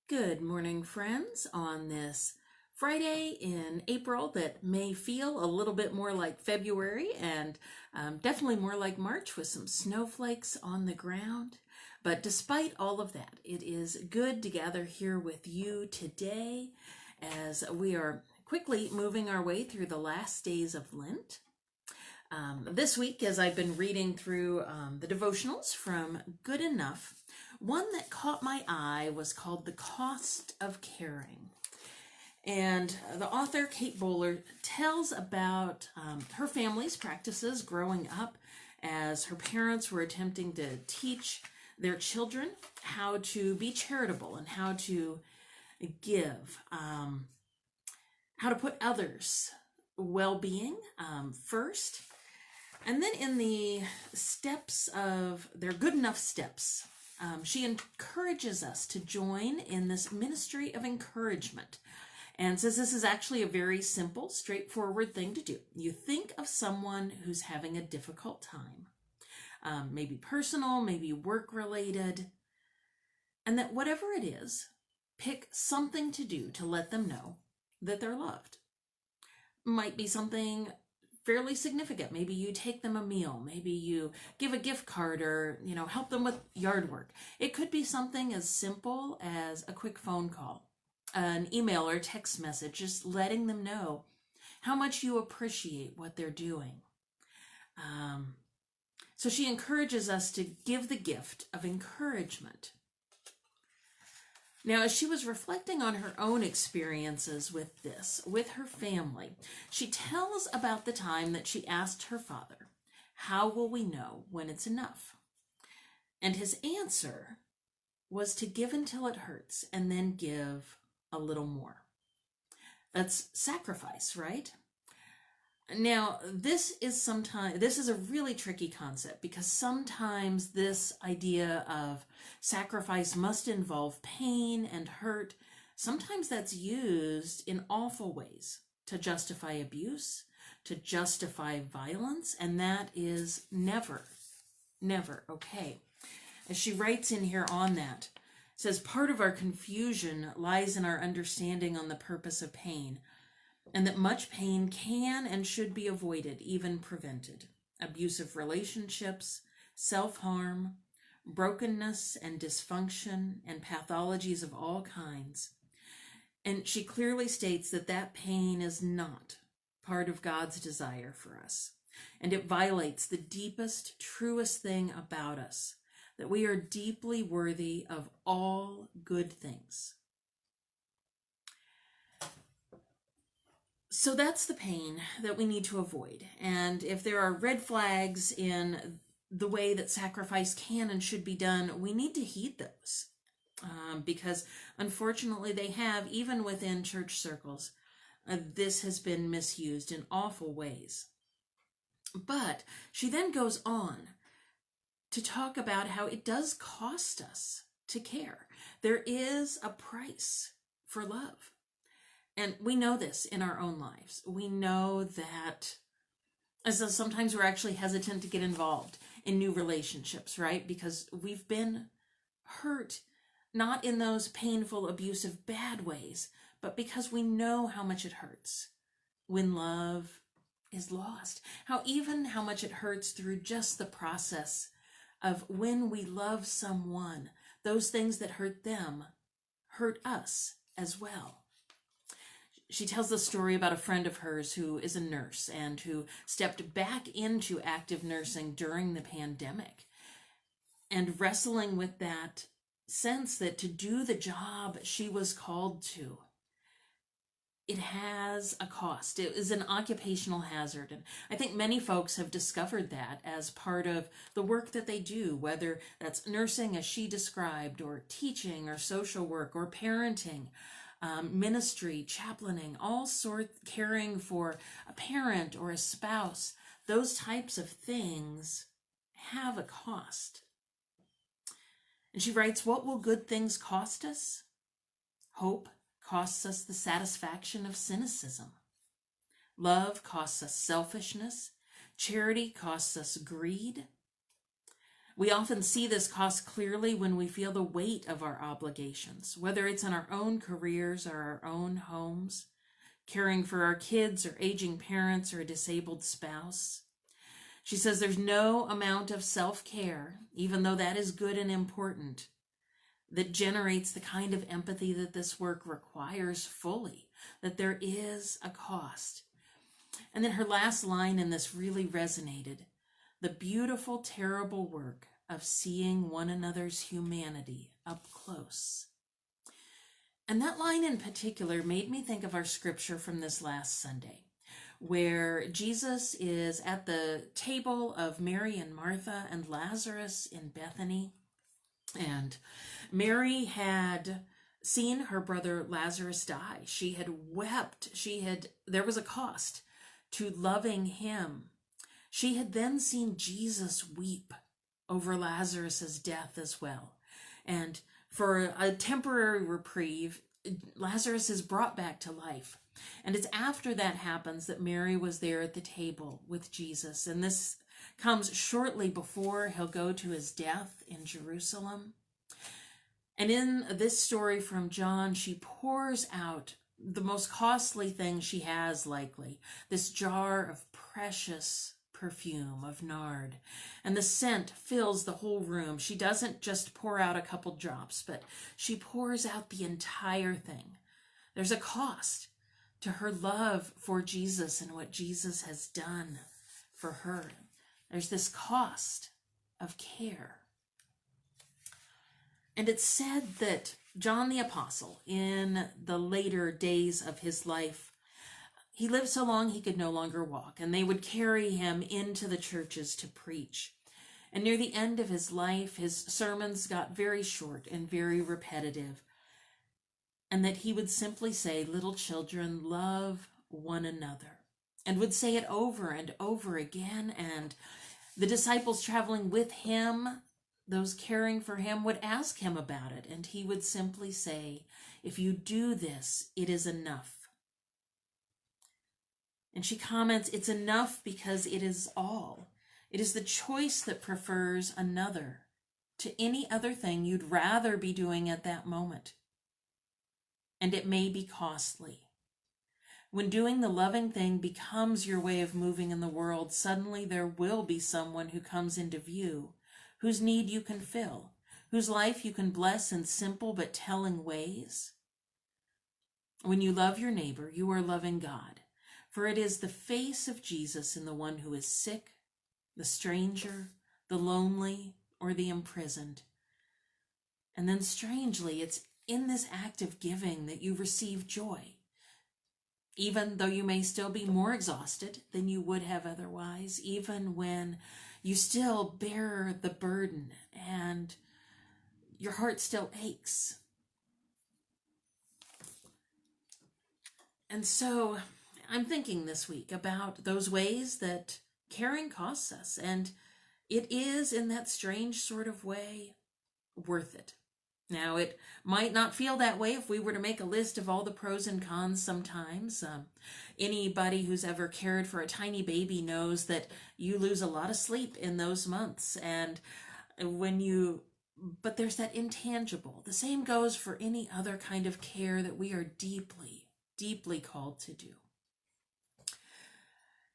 Good morning, friends, on this Friday in April that may feel a little bit more like February and definitely more like March with some snowflakes on the ground. But despite all of that, it is good to gather here with you today as we are quickly moving our way through the last days of Lent. This week, as I've been reading through the devotionals from Good Enough, one that caught my eye was called The Cost of Caring. And the author, Kate Bowler, tells about her family's practices growing up as her parents were attempting to teach their children how to be charitable and how to give, how to put others' well-being first. And then in the steps of their good enough steps, she encourages us to join in this ministry of encouragement and says this is actually a very simple, straightforward thing to do. You think of someone who's having a difficult time, maybe personal, maybe work-related, and that whatever it is, pick something to do to let them know that they're loved. Might be something fairly significant. Maybe you take them a meal, maybe you give a gift card or, help them with yard work. It could be something as simple as a quick phone call, an email or text message, just letting them know how much you appreciate what they're doing. So she encourages us to give the gift of encouragement. Now, as she was reflecting on her own experiences with this, with her family, she tells about the time that she asked her father, "How will we know when it's enough?" And his answer was to give until it hurts and then give a little more. That's sacrifice, right? Now, this is a really tricky concept because sometimes this idea of sacrifice must involve pain and hurt. Sometimes that's used in awful ways to justify abuse, to justify violence, and that is never, never okay. As she writes in here on that, it says, part of our confusion lies in our understanding on the purpose of pain, and that much pain can and should be avoided, even prevented. Abusive relationships, self-harm, brokenness and dysfunction, and pathologies of all kinds. And she clearly states that that pain is not part of God's desire for us. And it violates the deepest, truest thing about us, that we are deeply worthy of all good things. So that's the pain that we need to avoid. And if there are red flags in the way that sacrifice can and should be done, we need to heed those. Because unfortunately they have, even within church circles, this has been misused in awful ways. But she then goes on to talk about how it does cost us to care. There is a price for love. And we know this in our own lives. We know that sometimes we're actually hesitant to get involved in new relationships, right? Because we've been hurt, not in those painful, abusive, bad ways, but because we know how much it hurts when love is lost. How much it hurts through just the process of when we love someone, those things that hurt them hurt us as well. She tells the story about a friend of hers who is a nurse and who stepped back into active nursing during the pandemic and wrestling with that sense that to do the job she was called to, it has a cost. It is an occupational hazard. And I think many folks have discovered that as part of the work that they do, whether that's nursing as she described, or teaching, or social work, or parenting. Ministry, chaplaining, all sorts, caring for a parent or a spouse, those types of things have a cost. And she writes, what will good things cost us? Hope costs us the satisfaction of cynicism. Love costs us selfishness. Charity costs us greed. We often see this cost clearly when we feel the weight of our obligations, whether it's in our own careers or our own homes, caring for our kids or aging parents or a disabled spouse. She says there's no amount of self-care, even though that is good and important, that generates the kind of empathy that this work requires fully, that there is a cost. And then her last line in this really resonated. The beautiful, terrible work of seeing one another's humanity up close. And that line in particular made me think of our scripture from this last Sunday, where Jesus is at the table of Mary and Martha and Lazarus in Bethany. And Mary had seen her brother Lazarus die. She had wept. There was a cost to loving him. She had then seen Jesus weep over Lazarus's death as well. And for a temporary reprieve, Lazarus is brought back to life. And it's after that happens that Mary was there at the table with Jesus. And this comes shortly before he'll go to his death in Jerusalem. And in this story from John, she pours out the most costly thing she has, likely, this jar of precious perfume of nard, and the scent fills the whole room. She doesn't just pour out a couple drops, but she pours out the entire thing. There's a cost to her love for Jesus and what Jesus has done for her. There's this cost of care. And it's said that John the Apostle, in the later days of his life, he lived so long he could no longer walk, and they would carry him into the churches to preach. And near the end of his life, his sermons got very short and very repetitive, and that he would simply say, "Little children, love one another," and would say it over and over again. And the disciples traveling with him, those caring for him, would ask him about it, and he would simply say, "If you do this, it is enough." And she comments, it's enough because it is all. It is the choice that prefers another to any other thing you'd rather be doing at that moment. And it may be costly. When doing the loving thing becomes your way of moving in the world, suddenly there will be someone who comes into view, whose need you can fill, whose life you can bless in simple but telling ways. When you love your neighbor, you are loving God. For it is the face of Jesus in the one who is sick, the stranger, the lonely, or the imprisoned. And then strangely, it's in this act of giving that you receive joy, even though you may still be more exhausted than you would have otherwise, even when you still bear the burden and your heart still aches. And so I'm thinking this week about those ways that caring costs us, and it is, in that strange sort of way, worth it. Now, it might not feel that way if we were to make a list of all the pros and cons sometimes. Anybody who's ever cared for a tiny baby knows that you lose a lot of sleep in those months, and but there's that intangible. The same goes for any other kind of care that we are deeply, deeply called to do.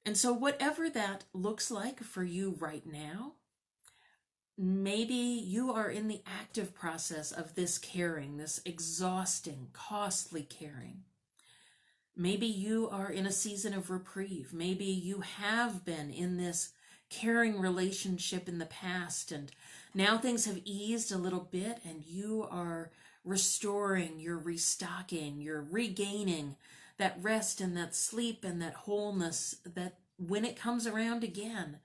And so whatever that looks like for you right now, maybe you are in the active process of this caring, this exhausting, costly caring. Maybe you are in a season of reprieve. Maybe you have been in this caring relationship in the past, and now things have eased a little bit, and you are restoring, you're restocking, you're regaining that rest and that sleep and that wholeness, that when it comes around again,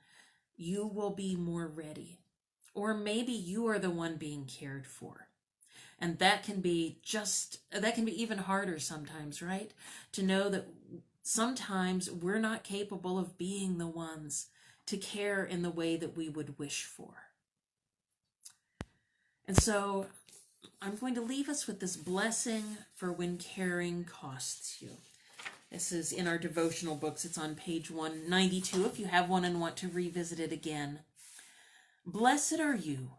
you will be more ready. Or maybe you are the one being cared for. And that can be even harder sometimes, right? To know that sometimes we're not capable of being the ones to care in the way that we would wish for. And so I'm going to leave us with this blessing for when caring costs you. This is in our devotional books. It's on page 192 if you have one and want to revisit it again. Blessed are you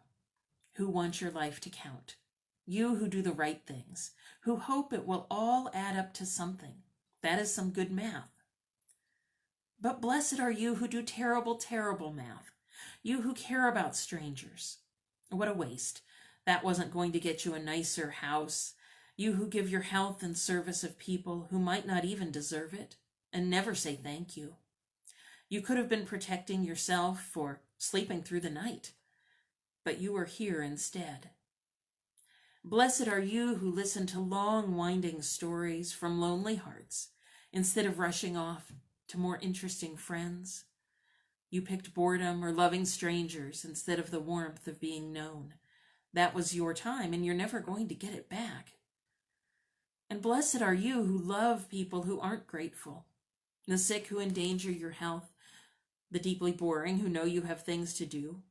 who want your life to count, you who do the right things, who hope it will all add up to something. That is some good math. But blessed are you who do terrible, terrible math, you who care about strangers. What a waste. That wasn't going to get you a nicer house. You who give your health in service of people who might not even deserve it and never say thank you. You could have been protecting yourself for sleeping through the night, but you are here instead. Blessed are you who listen to long, winding stories from lonely hearts instead of rushing off to more interesting friends. You picked boredom or loving strangers instead of the warmth of being known. That was your time, and you're never going to get it back. And blessed are you who love people who aren't grateful, the sick who endanger your health, the deeply boring who know you have things to do.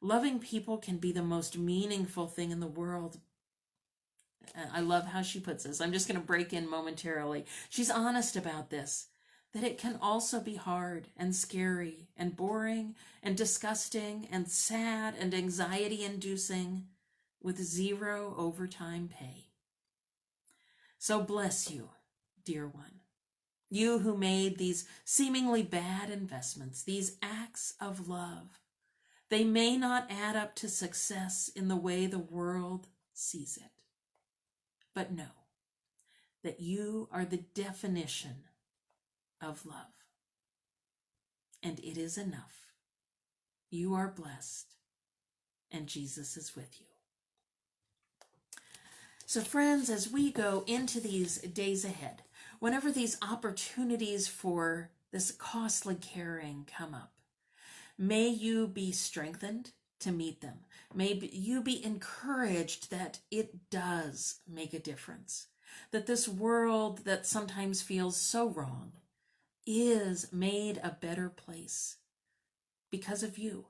Loving people can be the most meaningful thing in the world. I love how she puts this. I'm just going to break in momentarily. She's honest about this, that it can also be hard and scary and boring and disgusting and sad and anxiety-inducing with zero overtime pay. So bless you, dear one. You who made these seemingly bad investments, these acts of love. They may not add up to success in the way the world sees it. But know that you are the definition of love. And it is enough. You are blessed, and Jesus is with you. So friends, as we go into these days ahead, whenever these opportunities for this costly caring come up, may you be strengthened to meet them. May you be encouraged that it does make a difference, that this world that sometimes feels so wrong is made a better place because of you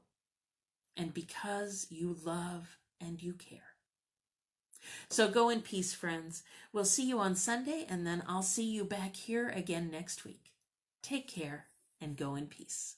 and because you love and you care. So go in peace, friends. We'll see you on Sunday, and then I'll see you back here again next week. Take care and go in peace.